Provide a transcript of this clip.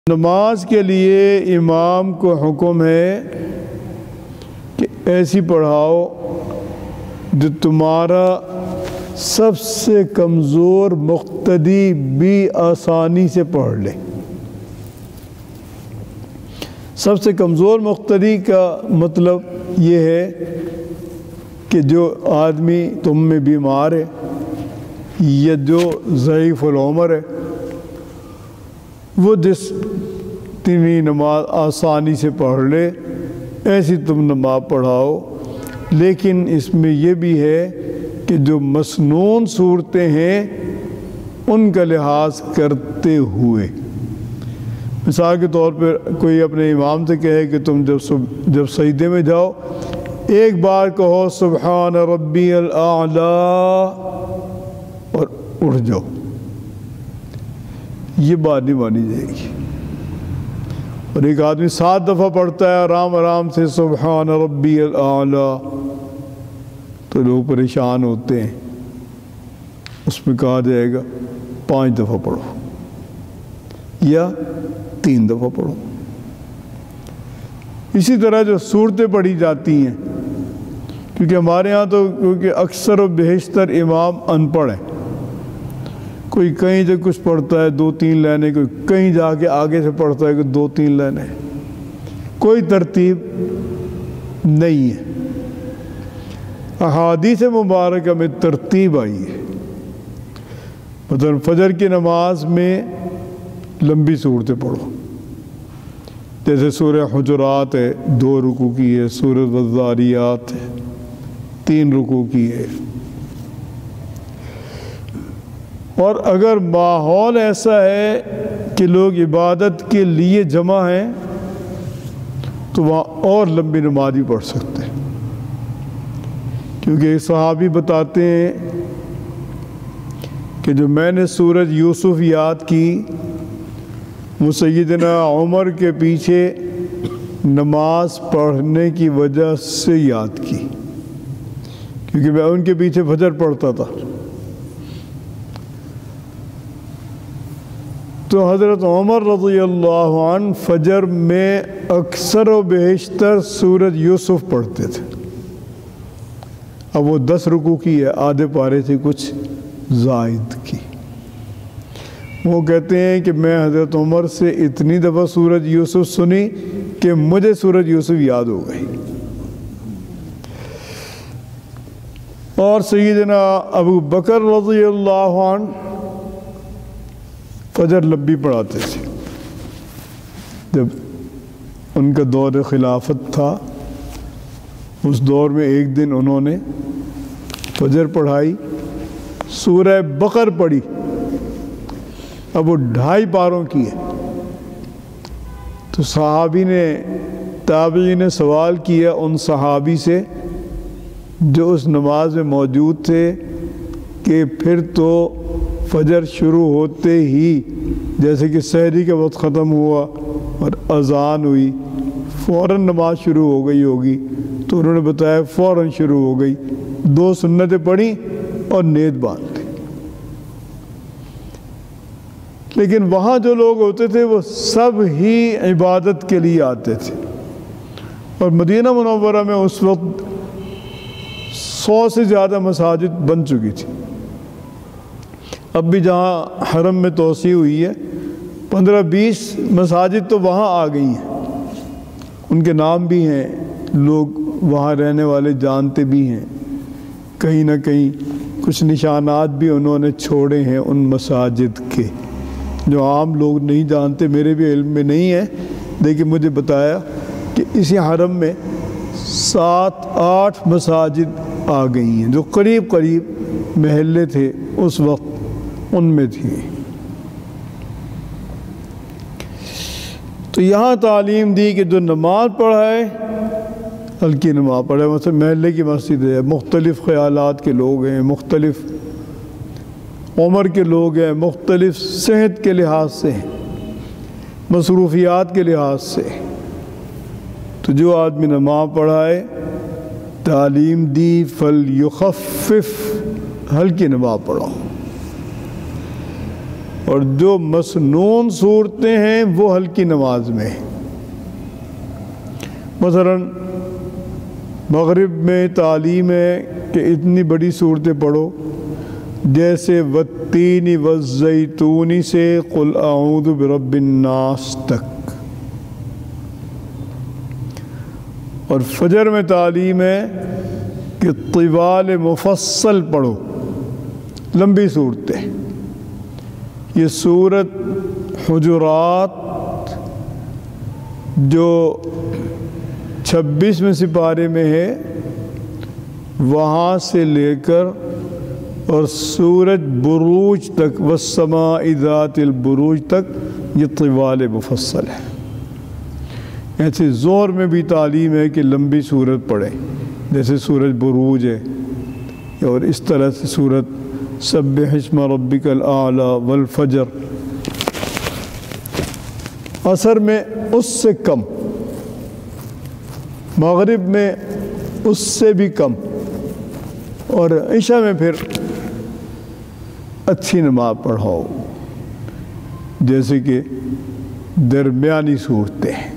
نماز کے لیے امام کو حکم ہے کہ ایسی پڑھاؤ جو تمہارا سب سے کمزور مقتدی بھی آسانی سے پڑھ لے۔ سب سے کمزور مقتدی کا مطلب یہ ہے کہ جو آدمی تم میں بیمار ہے یا جو ضعیف العمر ہے، وہ جس تمہیں نماز آسانی سے پڑھ لے ایسی تم نماز پڑھاؤ۔ لیکن اس میں یہ بھی ہے کہ جو مسنون صورتیں ہیں ان کا لحاظ کرتے ہوئے، مثال کے طور پر کوئی اپنے امام سے کہے کہ تم جب سجدے میں جاؤ ایک بار کہو سبحان ربی الاعلی اور اٹھ جاؤ، یہ بات نہیں مانی جائے گی۔ اور ایک آدمی 7 دفعہ پڑھتا ہے آرام سے سبحان ربی الاعلی، تو لوگ پریشان ہوتے ہیں، اس میں کہا جائے گا 5 دفعہ پڑھو یا 3 دفعہ پڑھو۔ اسی طرح جو صورتیں پڑھی جاتی ہیں، کیونکہ ہمارے ہاں تو کیونکہ اکثر و بیشتر امام ان پڑھ ہیں، کوئی کہیں سے کچھ پڑھتا ہے 2-3 لائنیں، کوئی کہیں جا کے آگے سے پڑھتا ہے کہ 2-3 لائنیں، کوئی ترتیب نہیں ہے۔ احادیث مبارکہ میں ترتیب آئی ہے۔ مثلا فجر کی نماز میں لمبی صورتیں پڑھو، جیسے سورہ حجرات ہے 2 رکوع کی ہے، سورہ والذاریات ہے 3 رکوع کی ہے۔ اور اگر ماحول ایسا ہے کہ لوگ عبادت کے لیے جمع ہیں تو وہاں اور لمبی نماز بھی پڑھ سکتے ہیں، کیونکہ ایک صحابی بتاتے ہیں کہ جو میں نے سورۃ یوسف یاد کی وہ سیدنا عمر کے پیچھے نماز پڑھنے کی وجہ سے یاد کی، کیونکہ میں ان کے پیچھے فجر پڑھتا تھا۔ تو حضرت عمر رضی اللہ عنہ فجر میں اکثر و بیشتر سورۃ یوسف پڑھتے تھے۔ اب وہ 10 رکوع کی ہے، آدھے پارے سے کچھ زائد کی۔ وہ کہتے ہیں کہ میں حضرت عمر سے اتنی دفعہ سورۃ یوسف سنی کہ مجھے سورۃ یوسف یاد ہو گئی۔ اور سیدنا ابو بکر رضی اللہ عنہ فجر لمبی پڑھاتے تھے۔ جب ان کا دور خلافت تھا اس دور میں ایک دن انہوں نے فجر پڑھائی، سورہ بقر پڑھی، اب وہ 2.5 پاروں کی ہے۔ تو صحابی نے تابعی نے سوال کیا ان صحابی سے جو اس نماز میں موجود تھے کہ پھر تو فجر شروع ہوتے ہی جیسے کہ سحری کا وقت ختم ہوا اور اذان ہوئی فوراً نماز شروع ہو گئی ہوگی؟ تو انہوں نے بتایا فوراً شروع ہو گئی، 2 سنتیں پڑھی اور نیت باندھ لی۔ لیکن وہاں جو لوگ ہوتے تھے وہ سب ہی عبادت کے لیے آتے تھے، اور مدینہ منورہ میں اس وقت 100 سے زیادہ مساجد بن چکی تھی۔ اب بھی جہاں حرم میں توسیع ہوئی ہے 15-20 مساجد تو وہاں آ گئی ہیں، ان کے نام بھی ہیں، لوگ وہاں رہنے والے جانتے بھی ہیں، کہیں نہ کہیں کچھ نشانات بھی انہوں نے چھوڑے ہیں ان مساجد کے جو عام لوگ نہیں جانتے، میرے بھی علم میں نہیں ہے، لیکن مجھے بتایا کہ اسی حرم میں 7-8 مساجد آ گئی ہیں جو قریب محلے تھے اس وقت ان میں تھی۔ تو یہاں تعلیم دی کہ جو نماز پڑھائے ہلکی نماز پڑھے، مثلا محلے کی مسجد ہے، مختلف خیالات کے لوگ ہیں، مختلف عمر کے لوگ ہیں، مختلف صحت کے لحاظ سے ہیں، مصروفیات کے لحاظ سے، تو جو آدمی نماز پڑھائے تعلیم دی فَلْيُخَفِّفْ، ہلکی نماز پڑھو۔ اور جو مسنون صورتیں ہیں وہ ہلکی نماز میں ہیں۔ مثلا مغرب میں تعلیم ہے کہ اتنی بڑی صورتیں پڑھو، جیسے والتین والزیتون سے قل اعوذ برب الناس تک، اور فجر میں تعلیم ہے کہ طوال مفصل پڑھو، لمبی صورتیں۔ یہ سورت حجرات جو 26ویں سپارے میں ہے وہاں سے لے کر اور سورج بروج تک، والسماء ذات البروج تک، یہ طوال مفصل ہے۔ ایسے ظہر میں بھی تعلیم ہے کہ لمبی سورت پڑھیں، جیسے سورج بروج ہے، اور اس طرح سے سورت سبح اسم ربک الاعلی والفجر۔ عصر میں اس سے کم، مغرب میں اس سے بھی کم، اور عشاء میں پھر اچھی نماز پڑھاؤ، جیسے کہ درمیانی صورتیں ہیں۔